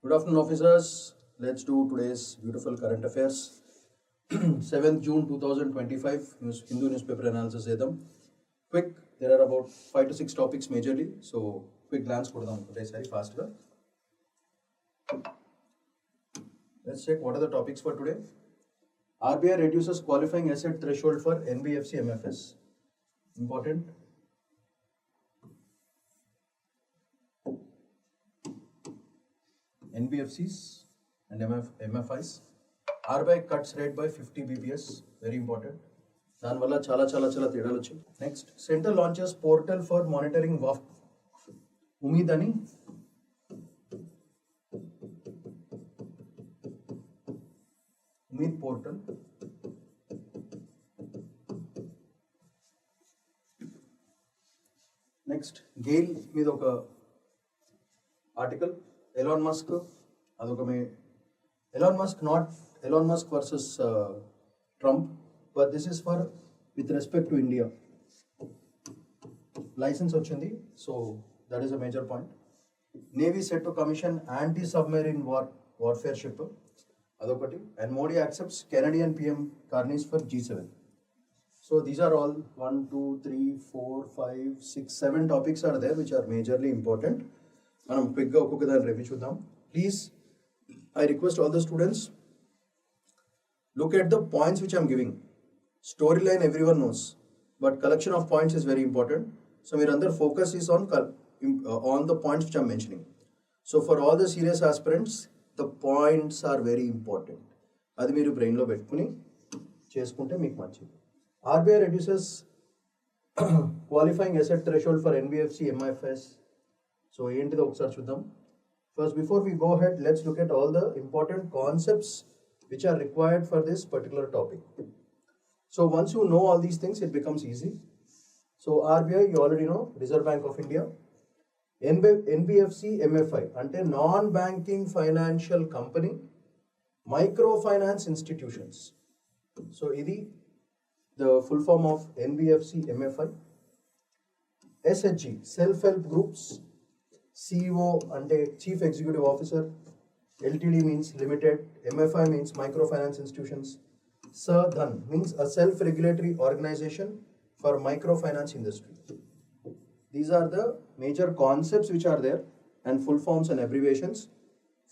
Good afternoon, officers. Let's do today's beautiful current affairs. 7th June 2025 Hindu newspaper analysis chedam. Quick, there are about 5 to 6 topics majorly, so quick glance kodam today fast ga. Let's check what are the topics for today. RBI reduces qualifying asset threshold for NBFC MFS. Important. NBFCs and MFIs. RBI cuts rate by 50 BPS. Very important. దాని వల్ల చాలా తేడాలు వచ్చాయి. Next, centre launches portal for monitoring Waqf Umeed అని Umeed portal. Next, GAIL మీద ఒక article. Elon Musk versus Trump, but this is for with respect to India. License ochindi, so that is a major point. Navy set to commission anti-submarine warfare ship, adokati, and Modi accepts Canadian PM Carney's for G7. So these are all 1, 2, 3, 4, 5, 6, 7 topics are there which are majorly important. మనం క్విక్గా ఒక్కొక్క దాన్ని review చూద్దాం. Please, I request all the students, look at the points which I'm giving. Story line everyone knows, but collection of points is very important. So మీరు అందరు focus is on the points which I'm mentioning. So for all the serious aspirants, the points are very important. అది మీరు బ్రెయిన్లో పెట్టుకుని చేసుకుంటే మీకు మంచిది. RBI reduces qualifying asset threshold for NBFC MIFS. So ఏంటిదో ఒకసారి చూద్దాం. First, before we go ahead, let's look at all the important concepts which are required for this particular topic. So once you know all these things, it becomes easy. So RBI, you already know, Reserve Bank of India. NBFC MFI ante non-banking financial company, microfinance institutions. So idi the full form of NBFC MFI. SHG, self-help groups. CEO ante Chief Executive Officer. LTD means limited. MFI means microfinance institutions. 7thJune means a self-regulatory organization for microfinance industry. These are the major concepts which are there and full forms and abbreviations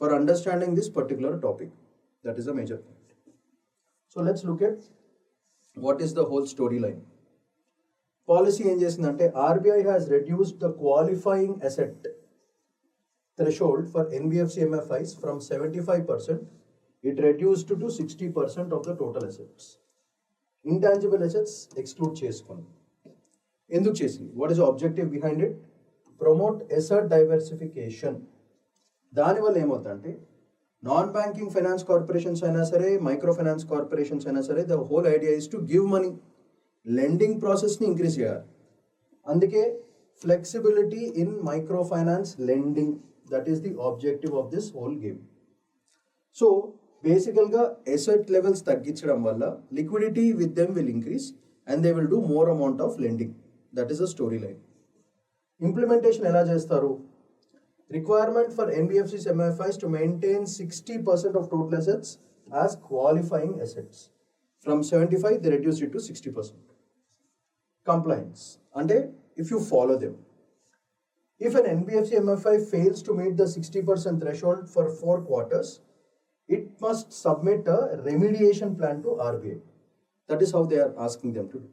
for understanding this particular topic. That is a major point. So let's look at what is the whole storyline. Policy ఏం చేసిందంటే, RBI has reduced the qualifying asset threshold for NBFC MFIs from 75%, it reduced to 60% of the total assets. Intangible assets exclude చేసుకొని. ఎందుకు చేసింది? What is the objective behind it? Promote asset diversification. దానివల్ల ఏమవుతుందంటే, non banking finance corporations అయినా సరే, micro finance corporations అయినా సరే, the whole idea is to give money. Lending ప్రాసెస్ని ఇంక్రీజ్ చేయాలి. అందుకే flexibility in microfinance lending, that is the objective of this whole game. So బేసికల్గా అసెట్ లెవెల్స్ తగ్గించడం వల్ల liquidity with them will increase and they will do more amount of lending. That is the story line. Implementation ఎలా చేస్తారు? Requirement for NBFCs MFIs to maintain 60% of total assets as qualifying assets. From 75, they reduced it to 60%. Compliance, ante if you follow them. If an NBFC MFI fails to meet the 60% threshold for 4 quarters, it must submit a remediation plan to RBI. That is how they are asking them to do.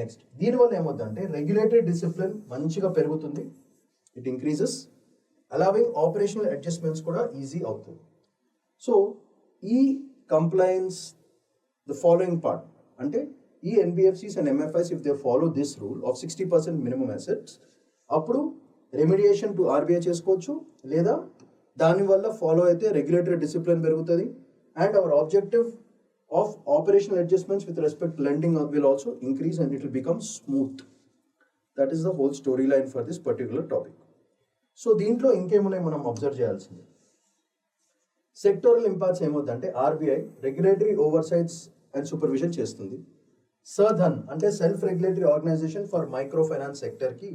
Next, దీనివల్ల ఏమవుతుందంటే regulatory discipline మంచిగా పెరుగుతుంది. It increases, allowing operational adjustments కూడా easy అవుతుంది. So ఈ complains, the following part, ante ee NBFCs and MFIs, if they follow this rule of 60% minimum assets, appudu remediation to RBI chesukochu, leda dani valla follow aithe regulatory discipline perugutadi, and our objective of operational adjustments with respect to lending will also increase and it will become smooth. That is the whole storyline for this particular topic. So దీంట్లో ఇంకేమున్నాయి మనం observe చేయాల్సింది. Sectoral impacts ఏమవుతుందంటే, RBI regulatory oversights and supervision చేస్తుంది. 7thJune అంటే self regulatory organisation for microfinance సెక్టర్కి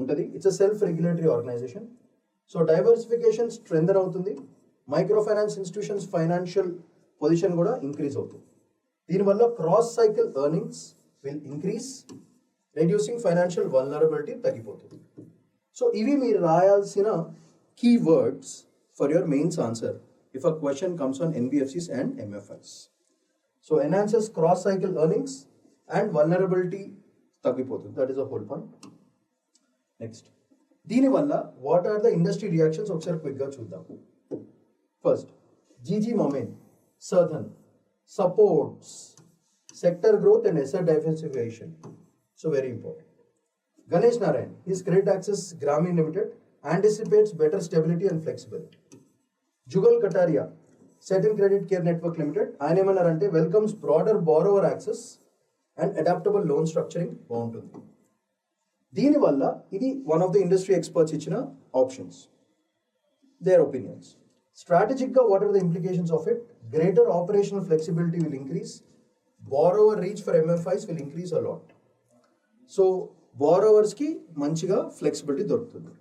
ఉంటుంది. It's a self regulatory organisation. So diversification strengthen అవుతుంది, microfinance institutions financial position కూడా ఇంక్రీజ్ అవుతుంది. దీనివల్ల cross cycle earnings will increase, reducing financial vulnerability తగ్గిపోతుంది. So ఇవి మీరు రాయాల్సిన keywords for your mains answer if a question comes on NBFCs and MFIs. So enhances cross cycle earnings and vulnerability తగ్గిపోతుంది. That is the whole point. Next, దీనివల్ల what are the industry reactions ఒకసారి quick గా చూద్దాం. First, GG Momin, Southern supports sector growth and asset diversification. So very important. Ganesh Narayan, his credit access Grameen Limited anticipates better stability and flexibility. Jugal Kataria, Set in Credit Care Network Limited, ఆయన ఏమన్నారంటే welcomes broader borrower access and adaptable loan structuring బాగుంటుంది. దీనివల్ల ఇది one of the industry experts ఇచ్చిన options, their opinions. స్ట్రాటజిక్గా what are the implications of it? Greater operational flexibility will increase, borrower reach for MFIs will increase a lot. So బారోవర్స్కి మంచిగా flexibility దొరుకుతుంది.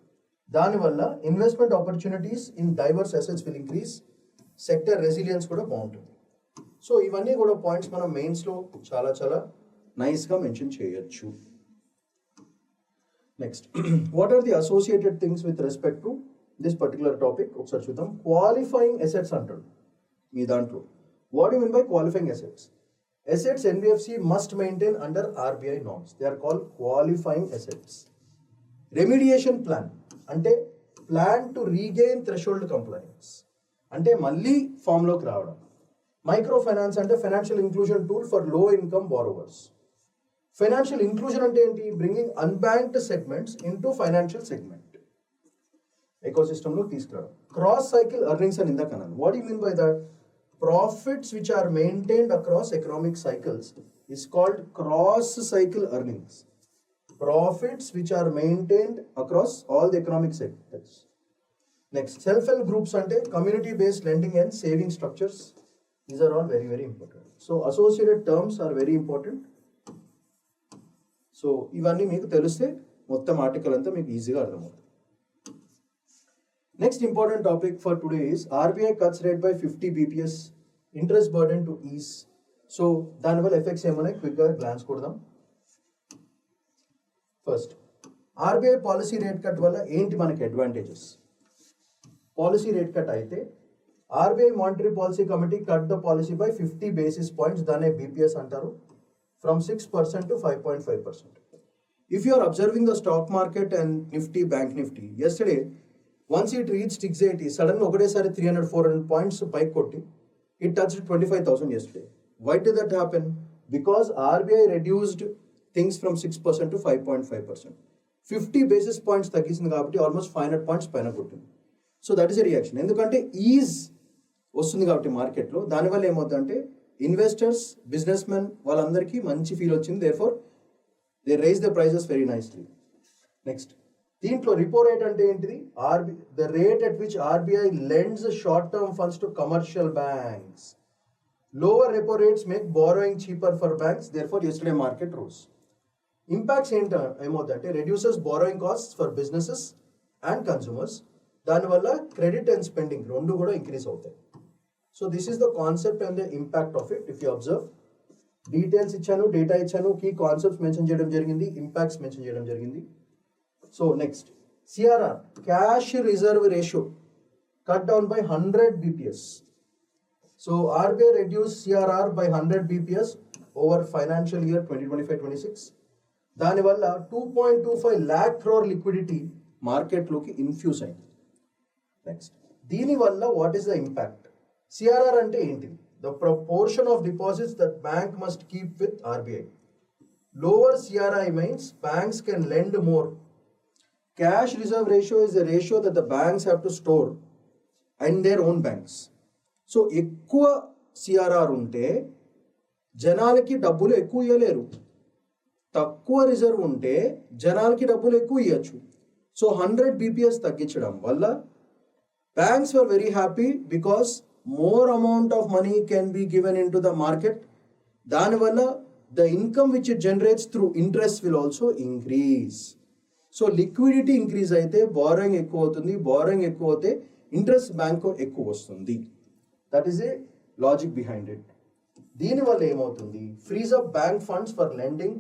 దానివల్ల investment opportunities in diverse assets will increase, sector resilience కూడా బాగుంటుంది. So ఇవన్నీ కూడా points మనం మెయిన్స్లో చాలా చాలా నైస్గా మెన్షన్ చేయొచ్చు. Next, what are the associated things with respect to this particular topic ఒకసారి చూద్దాం. క్వాలిఫైయింగ్ అసెట్స్ అంటాడు మీ దాంట్లో. What you mean by qualifying assets? Assets NBFC must maintain under RBI norms. They are called qualifying assets. Remediation plan అంటే plan to regain threshold compliance, అంటే మళ్ళీ ఫామ్లోకి రావడం. మైక్రో ఫైనాన్స్ అంటే financial inclusion tool for low income borrowers. Financial inclusion అంటే ఏంటి? Bringing unbanked segments into financial segment ఎకోసిస్టంలో తీసుకురావడం. క్రాస్ సైకిల్ ఎర్నింగ్స్ అని ఇందాక అన్నాను. What you mean by that? Profits which are maintained across economic cycles is called cross cycle earnings. Profits which are maintained across all the economic sectors. Next, self-help groups ante community based lending and saving structures. These are all very very important. So associated terms are very important. So ivanni meeku teliste mottam article anta meeku easy ga ardhamautundi. Next important topic for today is RBI cuts rate by 50 BPS, interest burden to ease. So దానివల్ల effects ఏమన్నాయి క్విక్గా glance కొడదాం. First, RBI policy rate cut వల్ల ఏంటి మనకి advantages? Policy rate cut అయితే RBI monetary policy committee cut the policy by 50 basis points, దాన్నే BPS అంటారు, from 6% to 5.5%. If you are observing the stock market and Nifty, Bank Nifty, yesterday once it reached 680, suddenly ఒకటేసారి 300-400 points పైకి కొట్టి it touched 25,000 yesterday. Why did that happen? Because RBI reduced things from 6% to 5.5%. 50 basis points తగ్గించింది కాబట్టి almost 500 points పైన కొట్టింది. So that is a reaction. ఎందుకంటే is వస్తుంది కాబట్టి మార్కెట్లో, దానివల్ల ఏమవుతుందంటే ఇన్వెస్టర్స్, బిజినెస్ మెన్ వాళ్ళందరికీ మంచి ఫీల్ వచ్చింది. Therefore they raise the prices very nicely. Next, దీంట్లో రిపో రేట్ అంటే ఏంటిది? The rate at which RBI lends short term funds to commercial banks. Lower repo rates make borrowing cheaper for banks, therefore yesterday market rose. Impacts ఏమవుతుందంటే reduces borrowing costs for businesses and consumers. దానివల్ల credit and spending రెండు కూడా increase అవుతాయి. So this is the concept and the impact of it. If you observe, details ఇచ్చాను, data ఇచ్చాను, key concepts mention చేయడం జరిగింది, impacts mention చేయడం జరిగింది. So next, CRR, cash reserve ratio, cut down by 100 BPS. So RBI reduced CRR by 100 BPS over financial year 2025-26. దానివల్ల 2.25 lakh crore liquidity మార్కెట్లోకి infuse అయింది. Next, దీనివల్ల what is the impact? CRR అంటే ఏంటిది? The proportion of deposits that bank must keep with RBI. Lower CRI means banks can lend more. Cash reserve ratio is the ratio that the banks have to store in their own banks. So ఎక్కువ CRR ఉంటే జనాలకి డబ్బులు ఎక్కువ ఇవ్వలేరు, తక్కువ reserve ఉంటే జనాలకి డబ్బులు ఎక్కువ ఇవ్వచ్చు. సో 100 BPS తగ్గించడం వల్ల banks were very happy because more amount of money can be given into the market. దానివల్ల the income which it generates through interest will also increase. So liquidity increase అయితే borrowing ఎక్కువ అవుతుంది, borrowing ఎక్కువ అయితే interest bank ఎక్కువ వస్తుంది. That is a logic behind it. దీనివల్ల ఏమవుతుంది, freeze up bank funds for lending,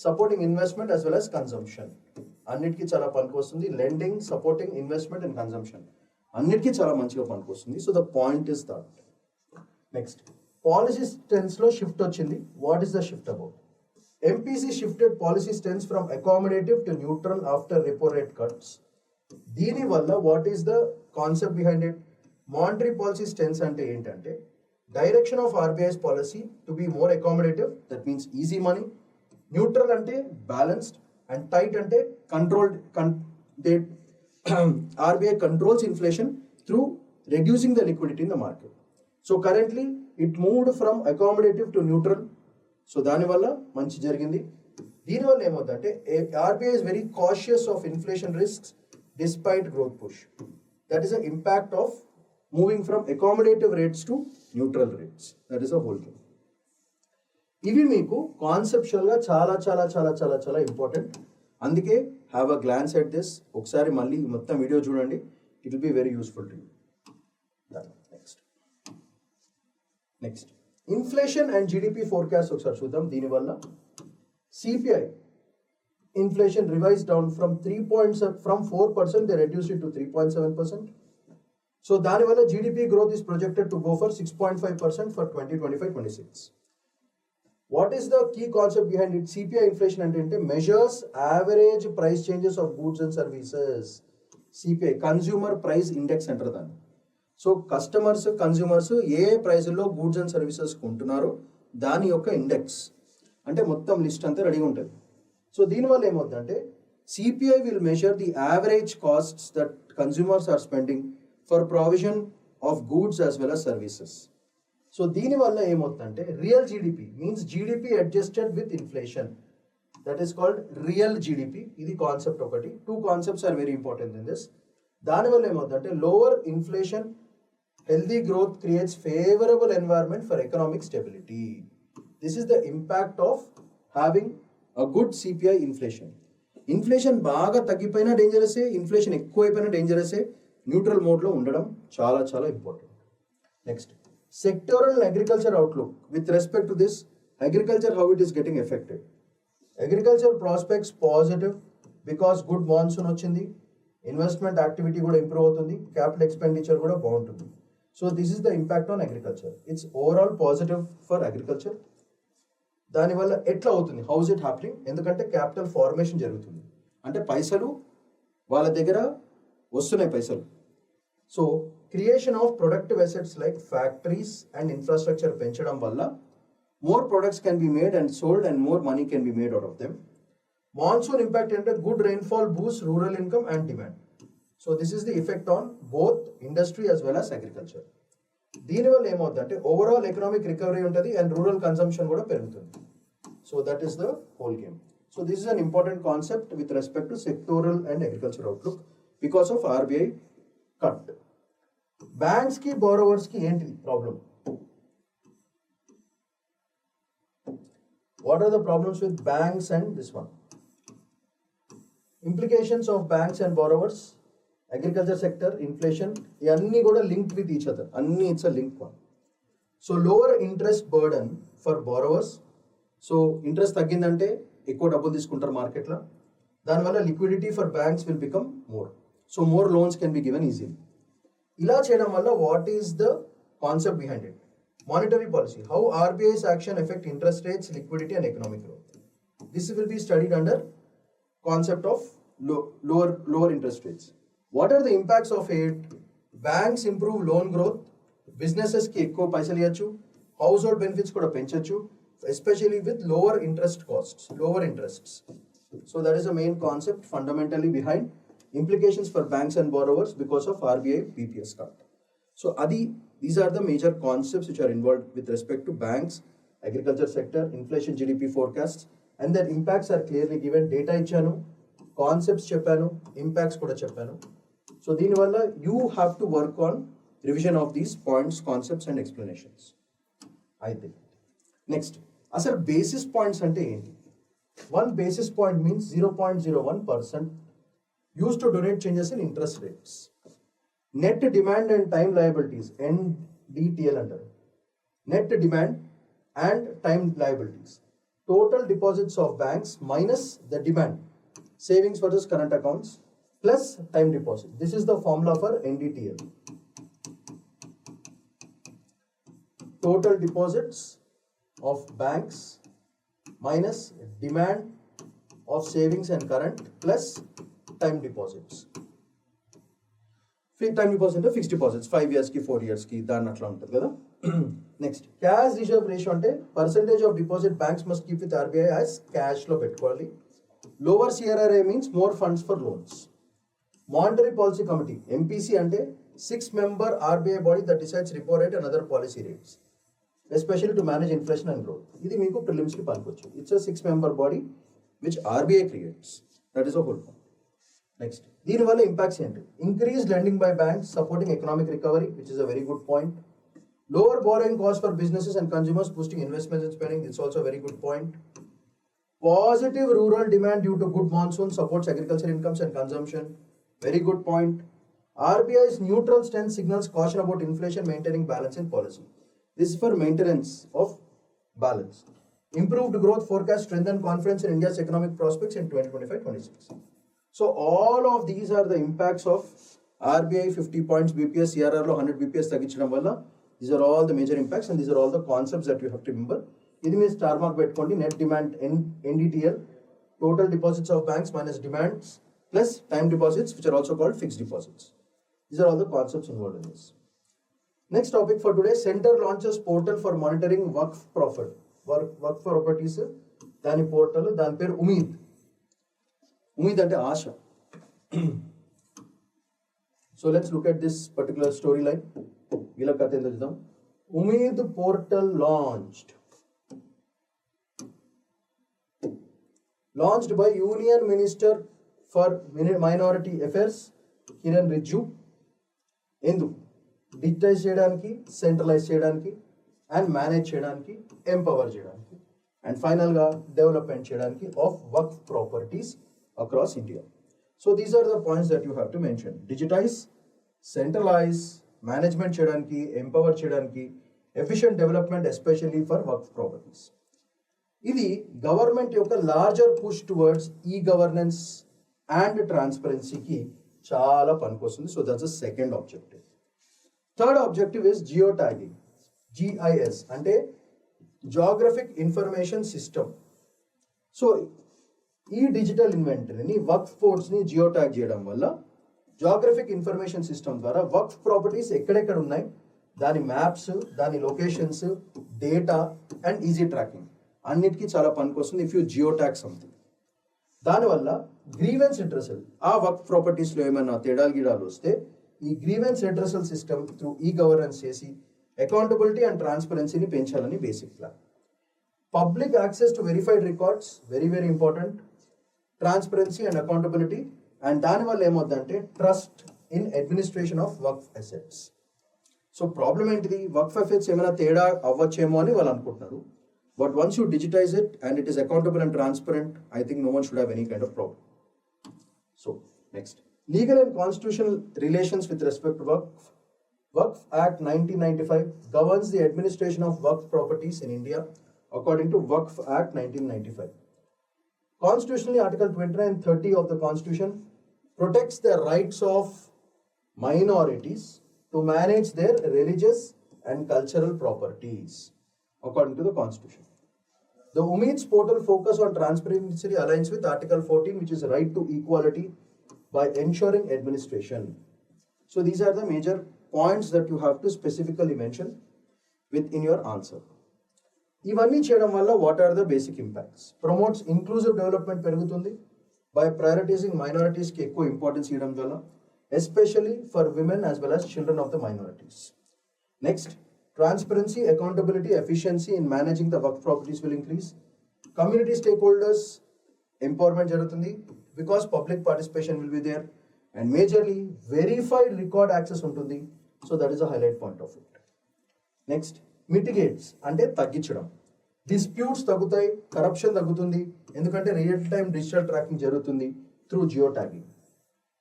supporting investment as well as consumption. అన్నిటికీ చాలా పనికి వస్తుంది. Lending, supporting investment and consumption అన్నిటికీ చాలా మంచిగా పనికి వస్తుంది. So the point is that. Next, policy stance లో షిఫ్ట్ వచ్చింది. What is the shift about? MPC shifted policy stance from accommodative to neutral after repo rate cuts. దీని వల్ల what is the concept behind it? Monetary policy stance అంటే ఏంటంటే direction of RBI's policy to be more accommodative, that means easy money. Neutral అంటే balanced, and tight అంటే controlled. RBI controls inflation through reducing the liquidity in the market. So currently it moved from accommodative to neutral. So దానివల్ల మంచి జరిగింది. దీనివల్ల ఏమవుతుందంటే RBI is very cautious of inflation risks despite growth push. That is the impact of moving from accommodative rates to neutral rates. That is a whole thing. ఇవి మీకు కాన్సెప్చువల్గా చాలా చాలా చాలా చాలా చాలా ఇంపార్టెంట్. అందుకే have a glance at this. ఒకసారి మళ్ళీ మొత్తం వీడియో చూడండి. It will be very useful to you. Next inflation and GDP forecast ఒకసారి చూద్దాం. దీనివల్ల CPI inflation revise down from 4% they reduce it to 3.7%. So దానివల్ల GDP growth is projected to go for 6.5% for 2025-26. What is the key concept behind it? CPI inflation అంటే measures average price changes of goods and services. CPI consumer price index అంటారు దాన్ని. So consumers ఏ ప్రైస్లో goods and services కొంటున్నారో దాని యొక్క index అంటే మొత్తం list అంతా రెడీగా ఉంటుంది. సో దీనివల్ల ఏమవుతుందంటే CPI will measure the average costs that consumers are spending for provision of goods as well as services. So దీనివల్ల ఏమవుతుందంటే real GDP means GDP adjusted with inflation, that is called real GDP. ఇది concept ఒకటి. 2 concepts are very important in this. దానివల్ల ఏమవుతుందంటే lower inflation, healthy growth creates favorable environment for economic stability. This is the impact of having a good CPI inflation. Inflation బాగా తగ్గిపోయినా డేంజరసే, inflation ఎక్కువైపోయినా డేంజరసే. Neutral మోడ్లో ఉండడం చాలా చాలా important. Next, sectoral and agriculture outlook. With respect to this, agriculture, how it is getting affected? Agriculture prospects positive because good monsoon వచ్చింది, investment activity కూడా improve అవుతుంది, capital expenditure కూడా బాగుంటుంది. So this is the impact on agriculture. It's overall positive for agriculture. దానివల్ల ఎట్లా అవుతుంది, house it happening? ఎందుకంటే capital formation జరుగుతుంది, అంటే పైసలు వాళ్ళ దగ్గర వస్తున్నాయి పైసలు. So creation of productive assets like factories and infrastructure పెంచడం వల్ల more products can be made and sold and more money can be made out of them. Monsoon impact అంటే good rainfall boost rural income and demand. So this is the effect on both industry as well as agriculture. దీనివల్ల ఏమవుతుందంటే overall economic recovery ఉంటుంది and rural consumption కూడా పెరుగుతుంది. So that is the whole game. So this is an important concept with respect to sectoral and agriculture outlook because of RBI cut. Banks కి borrowers కి ఏంటి problem? What are the problems with banks and this one? Implications of banks and borrowers, agriculture sector, inflation, ఇవన్నీ కూడా linked with each other. అన్ని it's a link one. So lower interest burden for borrowers. So interest తగ్గిందంటే ఎక్కువ డబ్బులు తీసుకుంటారు మార్కెట్లో. దానివల్ల liquidity for banks will become more. So more loans can be given easily. ఇలా చేయడం వల్ల what is the concept behind it? Monetary policy. How RBI's action effect interest rates, liquidity and economic growth. This will be studied under concept of lower interest rates. What are the impacts of it? Banks improve loan growth, బిజినెసెస్కి ఎక్కువ పైసలు ఇవ్వచ్చు, household benefits కూడా పెంచవచ్చు, especially with lower interest costs, lower interests. So that is the main concept fundamentally behind implications for banks and borrowers because of RBI BPS cut. So these are the major concepts which are involved with respect to banks, agriculture sector, inflation, GDP forecasts, and their impacts are clearly given. Data ichanu, concepts cheppanu, impacts kuda cheppanu. So deenivalla you have to work on revision of these points, concepts and explanations. I think. Next, asal basis points ante enti? One basis point means 0.01%. used to donate changes in interest rates. Net demand and time liabilities, NDTL under. Net demand and time liabilities. Total deposits of banks minus the demand. Savings versus current accounts plus time deposit. This is the formula for NDTL. Total deposits of banks minus demand of savings and current plus time deposits. Time deposit fixed deposits 5 years ki 4 years ki దాని అట్లా ఉంటుంది కదా. Next cash reserve ratio అంటే percentage of deposit banks must keep with RBI as cash లో పెట్టుకోవాలి. Lower CRR means more funds for loans. Monetary policy committee MPC అంటే 6-member RBI body that decides repo rate and other policy rates especially to manage inflation and growth. ఇది మీకు prelims కి పనికొచ్చు. It's a 6-member body which RBI creates. That is a whole. Next దీనివల్ల impacts ఏంటి? Increase lending by banks supporting economic recovery which is a very good point. Lower borrowing costs for businesses and consumers boosting investments and spending. It's also a very good point. Positive rural demand due to good monsoon supports agriculture incomes and consumption. Very good point. RBI's neutral stance signals caution about inflation, maintaining balance in policy. This is for maintenance of balance. Improved growth forecast strengthen confidence in India's economic prospects in 2025-26. So all of these are the impacts of RBI 50 points BPS, CRR lo 100 BPS తగ్గించడం వల్ల. These are all the major impacts and these are all the concepts that you have to remember. ఇది మీ star mark పెట్టుకోండి. Net demand NDTL, total deposits of banks minus demands plus time deposits which are also called fixed deposits. These are all the concepts involved in this. Next topic for today, Center launches portal for monitoring Waqf profit. Waqf properties, దాని portal, దాని పేరు ఉమీద్. ఉమీద్ అంటే ఆశ. So let's look at this particular storyline. వీళ్ళ కథ ఏందో చూద్దాం. Umeed portal launched by Union Minister for Minority Affairs Kiren Rijiju. ఎందుకు? Digitise చేయడానికి, సెంట్రలైజ్ చేయడానికి అండ్ మేనేజ్ చేయడానికి, ఎంపవర్ చేయడానికి అండ్ ఫైనల్గా డెవలప్మెంట్ చేయడానికి of Waqf properties across India. So these are the points that you have to mention. Digitise, centralise, management చేయడానికి, empower చేయడానికి, efficient development especially for Waqf properties. ఇది గవర్నమెంట్ యొక్క larger push towards e governance and ట్రాన్స్పరెన్సీకి చాలా పనికొస్తుంది. So that's the second objective. Third objective is geo tagging. GIS అంటే Geographic information system. So ఈ digital ఇన్వెంటరీని, వక్ఫ్ బోర్డ్స్ని geo tag చేయడం వల్ల జాగ్రఫిక్ ఇన్ఫర్మేషన్ సిస్టమ్ ద్వారా వక్ఫ్ ప్రాపర్టీస్ ఎక్కడెక్కడ ఉన్నాయి, దాని మ్యాప్స్, దాని locations, data and easy tracking అన్నిటికీ చాలా పనికొస్తుంది if you geo tag something. దానివల్ల గ్రీవెన్స్ రిడ్రెసల్, ఆ వక్ఫ్ ప్రాపర్టీస్లో ఏమైనా తేడాలు వస్తే ఈ grievance redressal system through e governance చేసి అకౌంటబిలిటీ అండ్ ట్రాన్స్పరెన్సీని పెంచాలని basic plan. Public access to verified records very very important. Transparency and accountability and దానివల్ల ఏమవుతుందంటే trust in administration of Waqf assets. So problem ఏంటిది? వక్ఫ్ అసెట్స్ ఏమైనా తేడా అవ్వచ్చేమో అని వాళ్ళు అనుకుంటున్నారు. But once you digitize it and it is accountable and transparent, I think no one should have any kind of problem. So next, legal and constitutional relations with respect to Waqf. Waqf Act 1995 governs the administration of Waqf properties in India according to Waqf Act 1995. Constitutionally, Article 29 and 30 of the Constitution protects the rights of minorities to manage their religious and cultural properties according to the Constitution. The Umeed's portal focus on transparency aligns with Article 14, which is right to equality by ensuring administration. So these are the major points that you have to specifically mention within your answer. ఇవన్నీ చేయడం వల్ల what are the basic impacts? Promotes inclusive development పెరుగుతుంది by prioritising మైనారిటీస్కి ఎక్కువ importance ఇవ్వడం వల్ల, especially for women as well as children of the minorities. Next, transparency, accountability, efficiency in managing the work properties will increase. Community stakeholders empowerment జరుగుతుంది because public participation will be there and majorly verified record access ఉంటుంది. So that is a highlight point of it. Next, mitigates అంటే తగ్గించడం. Disputes తగ్గుతాయి, corruption తగ్గుతుంది, ఎందుకంటే real time digital tracking జరుగుతుంది through geo tagging.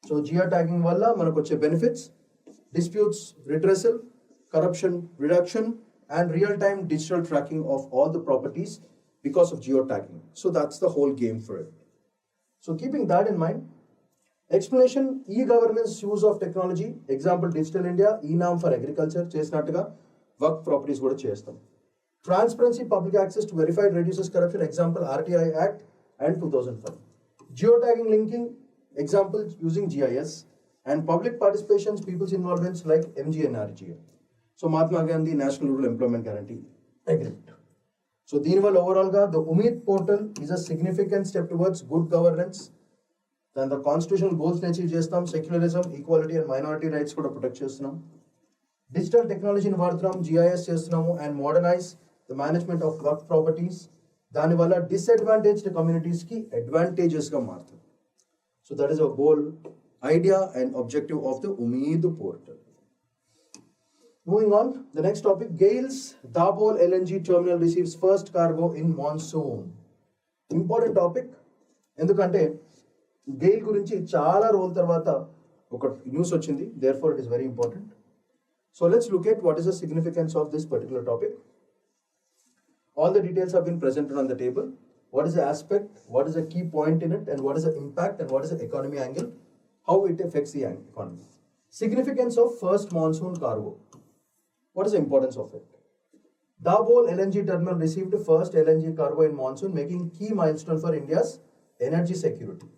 So geo tagging వల్ల మనకు వచ్చే benefits disputes redressal, corruption reduction, and real-time digital tracking of all the properties because of geotagging. So that's the whole game for it. So keeping that in mind, explanation, e-governance use of technology, example Digital India, e-norm for agriculture, చేసినట్టుగా work properties కూడా చేస్తాం. Transparency, public access to verified reduces corruption, example RTI Act and 2005. Geotagging linking, example using GIS. And public participations, people's involvements like MGNRGA. So Mahatma Gandhi National Rural Employment Guarantee Agreement. So దీనివల్ల overall గా the Umeed portal is a significant step towards good governance. Then the constitutional goals ని achieve చేస్తాం, secularism, equality and minority rights కూడా protect చేస్తున్నాం. Digital technology ని వాడుతున్నాం, GIS చేస్తున్నాము and modernize the management of work properties. దానివల్ల disadvantaged communities కి advantages గా మారుతుంది. So that is our goal, idea and objective of the Umeed portal. Moving on, the next topic, Gale's Dabhol LNG terminal receives first cargo in monsoon. Important topic, ఎందుకంటే గెయిల్ గురించి చాలా రోజుల తర్వాత ఒక news వచ్చింది, therefore it is very important. So let's look at what is the significance of this particular topic. All the details have been presented on the table. What is the aspect, what is the key point in it, and what is the impact and what is the economy angle, how it affects the economy. Significance of first monsoon cargo. What is the importance of it? Dabhol LNG terminal received first LNG cargo in monsoon, making key milestone for India's energy security.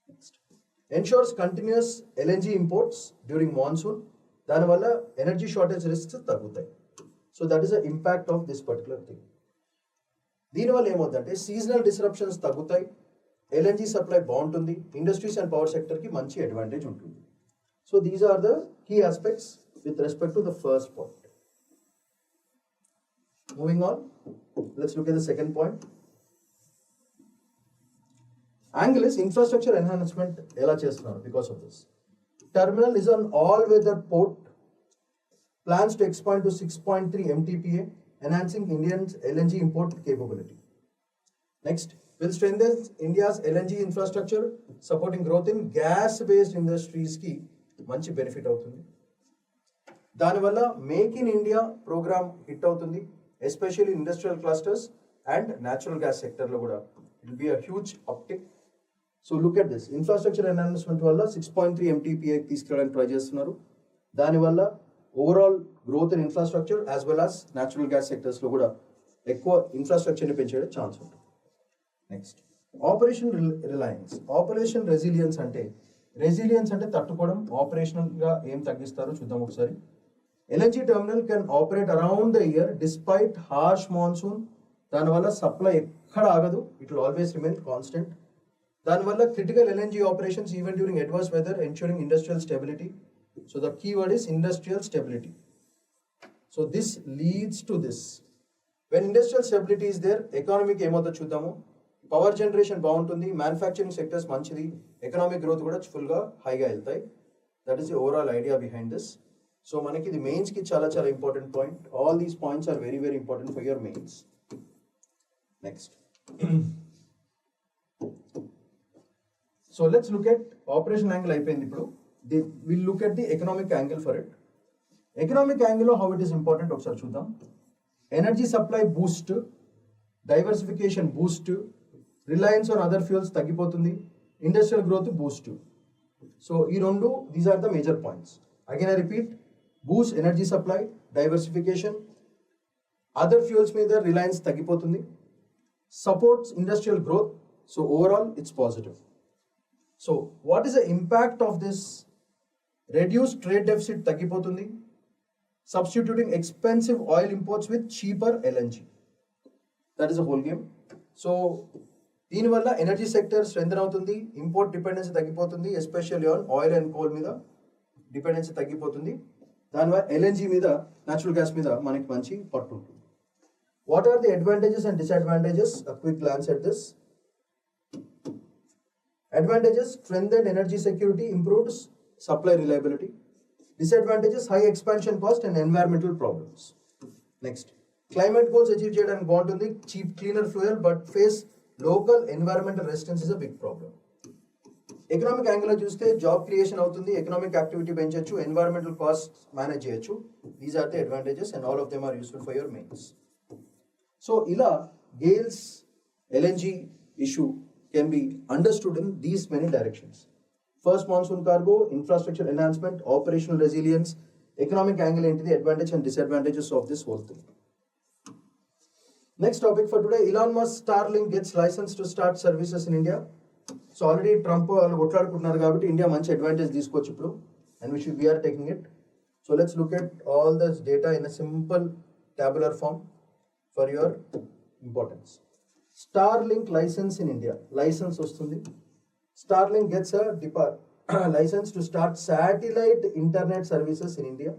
Next. Ensures continuous LNG imports during monsoon. దానివల్ల energy shortage risks తగ్గుతాయి. So that is the impact of this particular thing. దీనివల్ల ఏమవుతుందంటే seasonal disruptions తగ్గుతాయి, LNG supply బాగుంటుంది, industries and power సెక్టర్కి మంచి advantage ఉంటుంది. So these are the key aspects with respect to the first point. Moving on, let's look at the second point. Angle is infrastructure enhancement ఎలా చేస్తున్నారు because of this. Terminal is an all weather port, plans to expand to 6.3 MTPA, enhancing Indians' LNG import capability. Next, will strengthen India's LNG infrastructure, supporting growth in gas-based industries ki manchi benefit avutundi. Danivalla Make in India program hit avutundi, especially industrial clusters and natural gas sector lo kuda it will be a huge uptick. So look at this, infrastructure enhancement valla 6.3 MTPA తీసుకెళ్ళడానికి try చేస్తున్నారు. దానివల్ల overall growth in infrastructure as well as natural gas సెక్టర్స్లో కూడా ఎక్కువ ఇన్ఫ్రాస్ట్రక్చర్ని పెంచే chance ఉంటుంది. Next, operation reliance. Operation resilience అంటే తట్టుకోవడం. ఆపరేషనల్గా ఏం తగ్గిస్తారో చూద్దాం ఒకసారి. LNG terminal can operate around the year despite harsh monsoon. దానివల్ల సప్లై ఎక్కడ ఆగదు, it will always remain constant. దానివల్ల critical LNG operations even during adverse weather, ensuring industrial stability. So the keyword is industrial stability. So this leads to this. When industrial stability is there, economic ఏమవుతుందో చూద్దాము. Power generation బాగుంటుంది, manufacturing sectors మంచిది, economic growth కూడా ఫుల్గా హైగా వెళ్తాయి. That is the overall idea behind this. So మనకి ఇది మెయిన్స్కి చాలా చాలా important point. All these points are very very important for your mains. Next, so let's look at operation angle అయిపోయింది. ఇప్పుడు we'll look at the economic angle for it. Economic angle, how it is important ఒకసారి చూద్దాం. Energy supply boost, diversification boost, reliance on other fuels తగ్గిపోతుంది, industrial growth boost. So ఈ రెండు, these are the major points. Again I repeat, boost energy supply, diversification, other fuels మీద reliance తగ్గిపోతుంది, supports industrial growth. So overall it's positive. So what is the impact of this? Reduced trade deficit తగ్గిపోతుంది, substituting expensive oil imports with cheaper LNG. That is the whole game. So దీనివల్ల energy sector strengthen అవుతుంది, import dependency తగ్గిపోతుంది, especially on oil and coal మీద dependency తగ్గిపోతుంది. దానివల్ల LNG మీద, natural gas మీద మనకి మంచి పట్టు ఉంటుంది. What are the advantages and disadvantages? A quick glance at this. Advantages: strengthened energy security, improves supply reliability. Disadvantages: high expansion cost and environmental problems. Next, climate goals achieve cheyadaniki baaguntundi, cheap cleaner fuel, but face local environmental resistance is a big problem. Economic angle చూస్తే job creation అవుతుంది, economic activity పెంచొచ్చు, environmental cost manage చేయొచ్చు. These are the advantages and all of them are useful for your mains. So ఇలా GAIL's LNG issue can be understood in these many directions. First monsoon cargo, infrastructure enhancement, operational resilience, economic angle ఏంటిది, advantage and disadvantages of this whole thing. Next topic for today, Elon Musk Starlink gets license to start services in India. So already Trump వాళ్ళు కొట్లాడుకుంటున్నారు కాబట్టి India మంచి advantage తీసుకోవచ్చు ఇప్పుడు, and we are taking it. So let's look at all this data in a simple tabular form for your importance. Starlink license in India. License వస్తుంది. Starlink gets a license to start satellite internet services in India.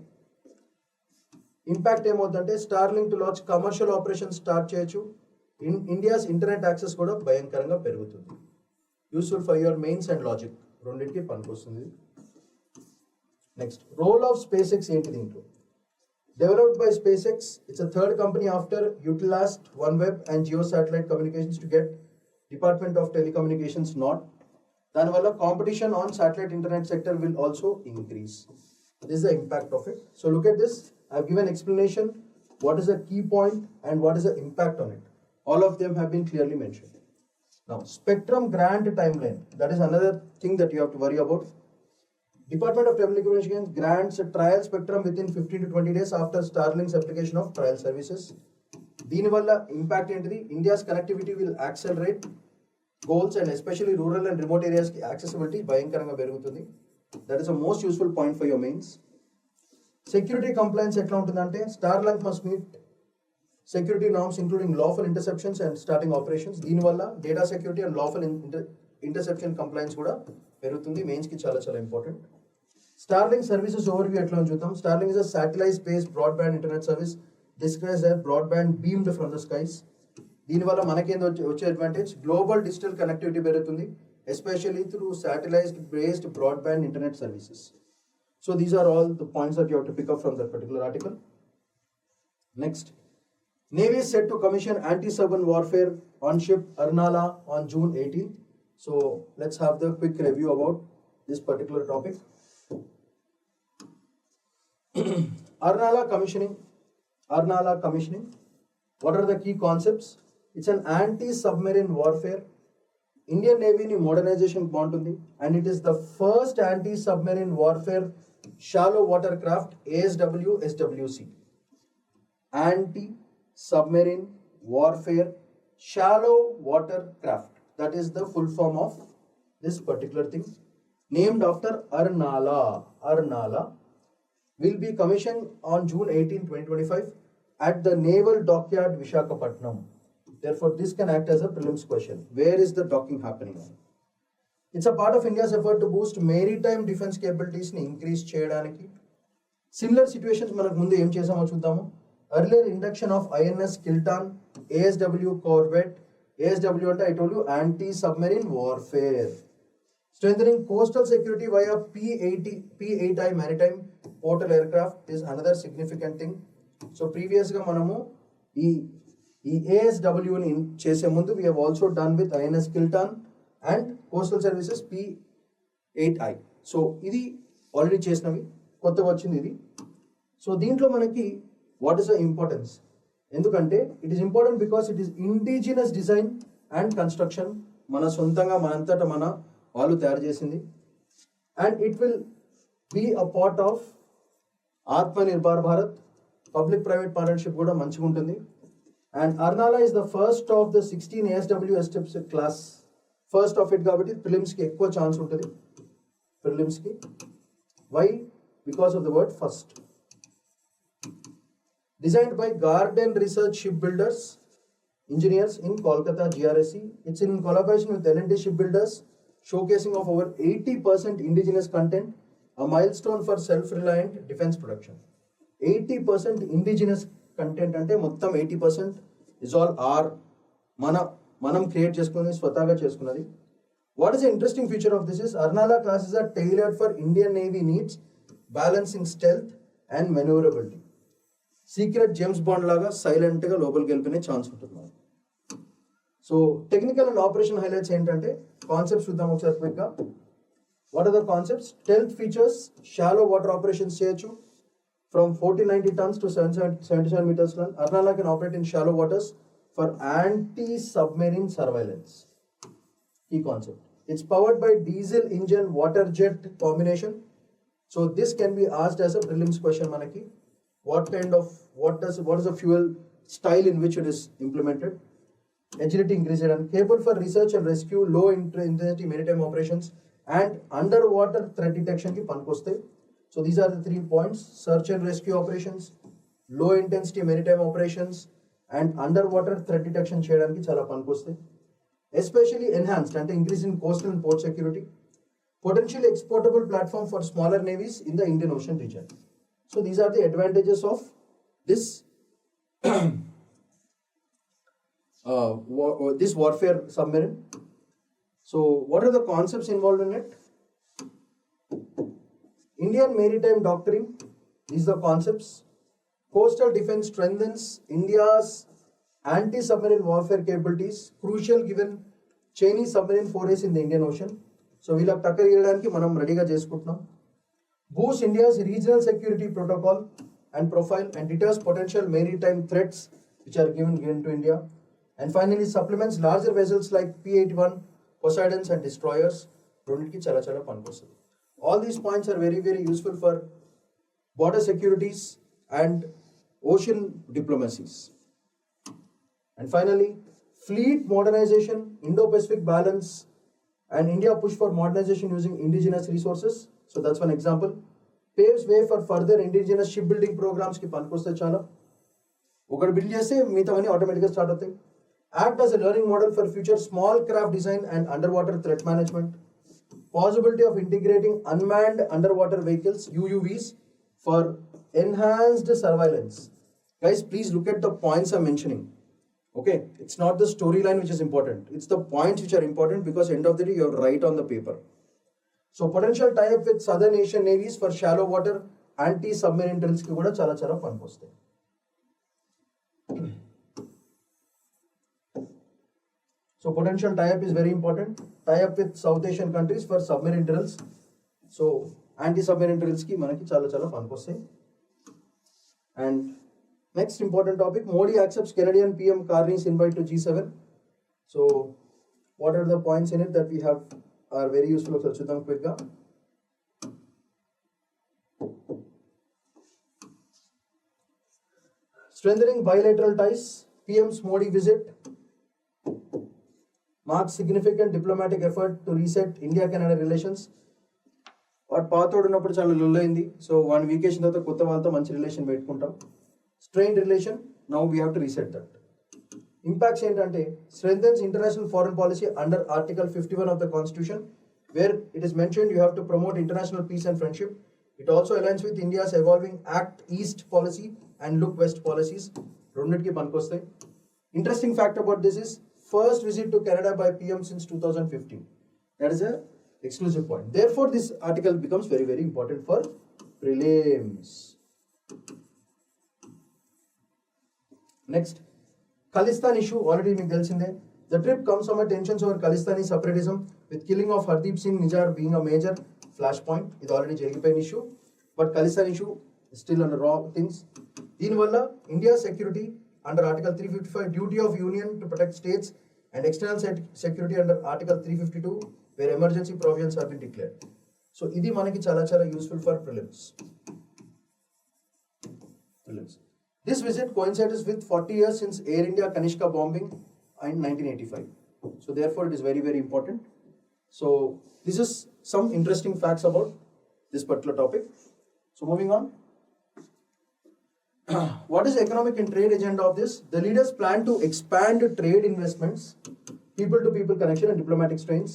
Impact ఏమవుతుందంటే Starlink to launch commercial operation start చేయొచ్చు. India's internet access కూడా భయంకరంగా పెరుగుతుంది. Useful for your mains and logic రెండింటికి పనికొస్తుంది. Next, role of SpaceX ఏంటి దీంట్లో? Developed by SpaceX, it's a third company after Eutelsat, OneWeb and Jio satellite communications to get department of telecommunications nod. దానివల్ల competition on satellite internet sector will also increase. This is the impact of it. So look at this. I've given explanation. What is the key point and what is the impact on it? All of them have been clearly mentioned. Now, spectrum grant timeline. That is another thing that you have to worry about. Department of Telecommunications grants a trial spectrum within 15 to 20 days after Starlink's application of trial services. Deenivalla impact entity, India's connectivity will accelerate goals and especially rural and remote areas accessibility భయంకరంగా పెరుగుతుంది. That is the most useful point for your mains. Security compliance ఎట్లా ఉంటుందంటే Starlink must meet security norms including lawful interceptions and starting operations. దీనివల్ల data security and lawful interception compliance కూడా పెరుగుతుంది. Mains కి చాలా చాలా ఇంపార్టెంట్. Starlink services overview ఎట్లా చూద్దాం. Starlink is a satellite based broadband internet service disguised as broadband beamed from the skies. దీనివల్ల మనకేందో వచ్చే అడ్వాంటేజ్, గ్లోబల్ డిజిటల్ కనెక్టివిటీ పెరుగుతుంది, especially through satellite-based broadband internet services. So these are all the points that you have to pick up from that particular article. Next, Navy is set to commission anti-submarine warfare on ship Arnala on June 18th. So let's have the quick review about this particular topic. Arnala commissioning. What are the key concepts? It's an anti-submarine warfare. Indian Navy ni modernization బాగుంటుంది, and it is the first anti-submarine warfare shallow water craft ASW SWC. Anti-submarine warfare shallow water craft. That is the full form of this particular thing. Named after Arnala. Arnala will be commissioned on June 18, 2025 at the Naval Dockyard, Visakhapatnam. Therefore, this can act as a prelims question. Where is the docking happening? It's a part of India's effort to boost maritime defense capabilities ni increase cheyadaniki. Similar situations manaku mundu em chesamo chuddamo. Earlier induction of INS Kiltan, ASW corvette. ASW ante I told you anti-submarine warfare. Strengthening coastal security via P8I maritime portal aircraft is another significant thing. So previous ga manamu ఈ ASWని చేసే ముందు we have also done with INS Kiltan and Coastal Services P8I. So ఇది already చేసినవి, కొత్తగా వచ్చింది ఇది. So దీంట్లో మనకి వాట్ ఈస్ ద ఇంపార్టెన్స్? ఎందుకంటే it is important because it is indigenous design and construction, మన సొంతంగా మనంతటా మన వాళ్ళు తయారు చేసింది. And it will be a part of Atmanirbhar Bharat, public private partnership కూడా మంచిగా ఉంటుంది. And Arnala is the first of the 16 ASW STEPS class. First of it కాబట్టి prelims కి ఎక్కువ ఛాన్స్ ఉంటుంది. Prelims కి. Why? Because of the word first. Designed by Garden Research Shipbuilders Engineers in Kolkata GRSE. It's in collaboration with L&T Shipbuilders, showcasing of over 80% indigenous content, a milestone for self-reliant defense production. 80% indigenous content అంటే మొత్తం 80% is all are మనం create చేసుకున్నది, స్వతహాగా చేసుకున్నది. What is the interesting feature of this is Arnala classes are tailored for Indian Navy needs, balancing stealth and maneuverability. Secret James bond లాగా సైలెంట్గా లోపలికి వెళ్ళిపోయిన ఛాన్స్ ఉంటుంది. So technical and operation highlights ఏంటంటే కాన్సెప్ట్స్ చూద్దాం ఒకసారి క్విక్గా. What are the concepts? Stealth features, shallow water operations cheyachu from 1490 tons to 77 meters long. Arnala can operate in shallow waters for anti-submarine surveillance. Key concept. It's powered by diesel engine water jet combination. So this can be asked as a prelims question manaki. What is the fuel style in which it is implemented? Agility increased and capable for research and rescue, low intensity maritime operations and underwater threat detection ki pankoste. So these are the 3 points: search and rescue operations, low intensity maritime operations and underwater threat detection cheyadaniki chala pankoste. Especially enhanced and increase in coastal and port security. Potentially exportable platform for smaller navies in the Indian Ocean region. So these are the advantages of this this warfare submarine. So what are the concepts involved in it? Indian Maritime Doctrine, these are the concepts. Coastal defense strengthens India's anti-submarine warfare capabilities, crucial given Chinese submarine forays in the Indian Ocean. So we'll have tackle cheyadaniki manam ready ga cheskuntunnam. Boosts India's regional security protocol and profile and deters potential maritime threats which are given to India. And finally supplements larger vessels like P-81, Poseidons and destroyers. Chala pankostadi. All these points are very, very useful for border securities and ocean diplomacies. And finally, fleet modernization, Indo-Pacific balance, and India push for modernization using indigenous resources. So that's one example. Paves way for further indigenous shipbuilding programs ki pankoste chala. Okati build cheste migatavani automatically start అవుతాయి. Act as a learning model for future small craft design and underwater threat management. Possibility of integrating unmanned underwater vehicles UUVs for enhanced surveillance. Guys, please look at the points I'm mentioning. Okay, it's not the storyline which is important. It's the points which are important because end of the day you have to write on the paper. So potential tie-up with Southern Asian navies for shallow water anti-submarine drills ki kuda chala pankostayi. So potential tie-up is very important. Tie-up with South Asian countries for submarine drills. So anti-submarine drills ki manaki chala pankostayi. And next important topic, Modi accepts Canadian PM Carney's invite to G7. So what are the points in it that we have are very useful? So chudam quick ga. Strengthening bilateral ties. PM's Modi visit marks significant diplomatic effort to reset India-Canada relations. వాడు పాతోడు ఉన్నప్పుడు చాలా లొల్ అయింది. So one వీకేషన్ తర్వాత కొత్త వాళ్ళతో మంచి relation పెట్టుకుంటాం. Strained relation, now we have to reset that. Impacts ఏంటంటే strengthens international foreign policy under Article 51 of the Constitution, where it is mentioned you have to promote international peace and friendship. It also aligns with India's evolving Act East policy and Look West policies. రెండిటికి పనికొస్తాయి. Interesting fact about this is first visit to Canada by PM since 2015. That is a exclusive point. Therefore, this article becomes very, very important for prelims. Next, Khalistan issue, already మీకు తెలిసిందే. The trip comes from tensions over Khalistani separatism, with killing of Hardeep Singh Nijjar being a major flashpoint. ఇది already జరిగిపోయిన issue, but Khalistan issue is still under raw things. దీనివల్ల India's security under Article 355, duty of union to protect states, and external security under Article 352, where emergency provisions have been declared. So ఇది మనకి చాలా useful for prelims. This visit coincides with 40 years since Air India Kanishka bombing in 1985. So therefore it is very, very important. So this is some interesting facts about this particular topic. So moving on. What is the economic and trade agenda of this? The leaders plan to expand trade investments, people-to-people connection and diplomatic strains.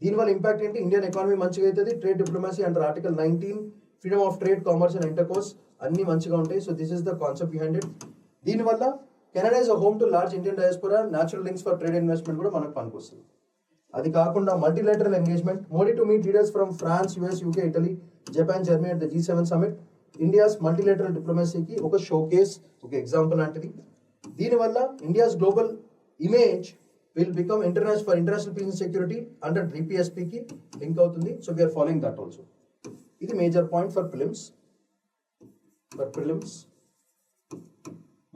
దీనివల్ల impact ఏంటి? Indian economy మంచిగా అవుతుంది. Trade diplomacy under article 19, freedom of trade, commerce and intercourse అన్ని మంచిగా ఉంటాయి. So this is the concept behind it. దీనివల్ల Canada is a home to large Indian diaspora, natural links for trade investment కూడా మనకు పనికొస్తుంది. అది కాకుండా multilateral engagement, Modi to meet leaders from France, US, UK, Italy, Japan, Germany at the G7 summit. India's multilateral డిప్లొమసీకి ఒక showcase, ఒక example లాంటిది. దీనివల్ల India's global image will become international peace and security under UPSC ki link avutundi. So we are following that also. This is major point for prelims.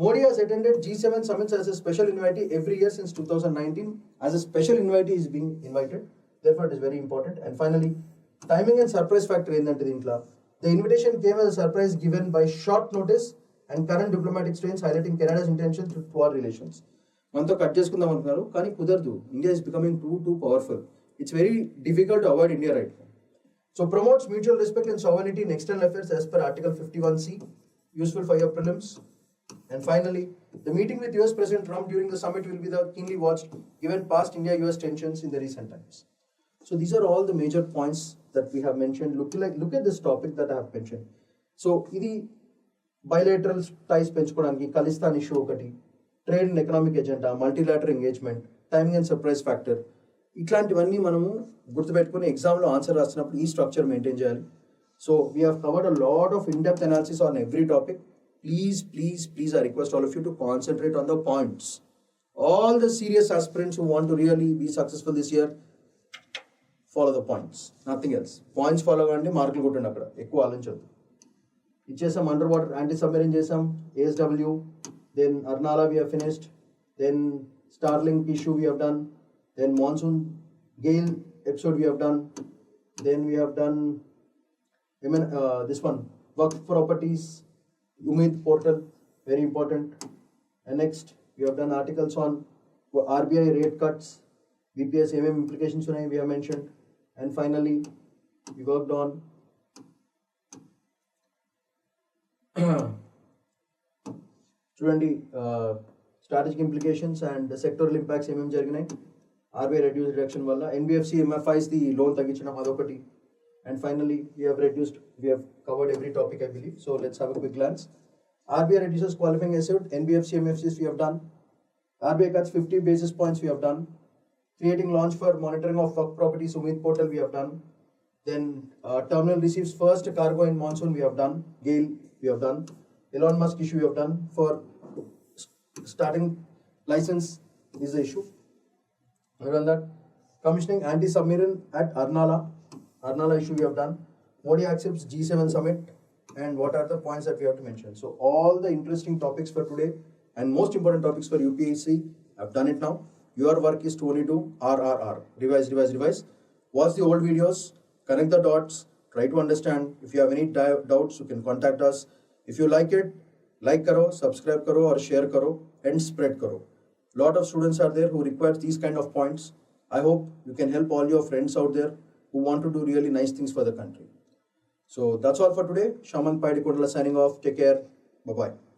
Modi has attended G7 summits as a special invitee every year since 2019. As a special invitee is being invited. Therefore, it is very important. And finally, timing and surprise factor in the invitation came as a surprise given by short notice and current diplomatic strains highlighting Canada's intention to our relations. మనతో cut చేసుకుందాం అనుకున్నారు కానీ కుదరదు. India is becoming too powerful. It's very difficult to avoid India right now. So promotes mutual respect and sovereignty in external affairs as per Article 51C. Useful for your prelims. And finally, the meeting with US President Trump during the summit will be the keenly watched given past India-US tensions in the recent times. So these are all the major points that we have mentioned. Look at this topic that I have mentioned. So ఇది bilateral ties పెంచుకోవడానికి Khalistan issue ఒకటి, trade and economic agenda, multilateral engagement, timing and surprise factor, ఇట్లాంటివన్నీ మనము గుర్తుపెట్టుకుని ఎగ్జామ్లో answer రాసినప్పుడు ఈ structure maintain చేయాలి. So we have covered a lot of in depth analysis on every topic. Please, I request all of you to concentrate on the points. All the serious aspirants who want to really be successful this year, follow the points. Nothing else. Points follow and మార్కులు కొట్టండి అక్కడ, ఎక్కువ ఆలోచించద్దు. ఇచ్చేసాం under water anti submarine చేసాం, ASW, then Arnala we have finished, then Starlink issue we have done, then monsoon gale episode we have done, then we have done this one, work properties, Umid portal, very important. And next, we have done articles on RBI rate cuts, BPS implications we have mentioned. And finally, we worked on strategic implications and the sectoral impacts jariginayi. RBI reduction valla, NBFC MFIs the loan tagichanam adokati. And finally, we have covered every topic, I believe. So let's have a quick glance. RBI reduces qualifying asset, NBFC, MFCs we have done. RBI cuts 50 basis points we have done. Creating launch for monitoring of work properties, Umid portal we have done. Then terminal receives first cargo in monsoon we have done. Gale we have done. Elon Musk issue we have done. For starting license is the issue. We have done that. Commissioning anti-submarine at Arnala issue we have done. Modi accepts G7 summit, and what are the points that we have to mention. So all the interesting topics for today and most important topics for UPSC, I've done it now. Your work is to only do RRR. Revise. Watch the old videos, connect the dots, try to understand. If you have any doubts, you can contact us. If you like it, like karo, subscribe karo or share karo and spread karo. Lot of students are there who require these kind of points. I hope you can help all your friends out there who want to do really nice things for the country. So that's all for today. Shaman Paidikondala signing off. Take care. Bye-bye.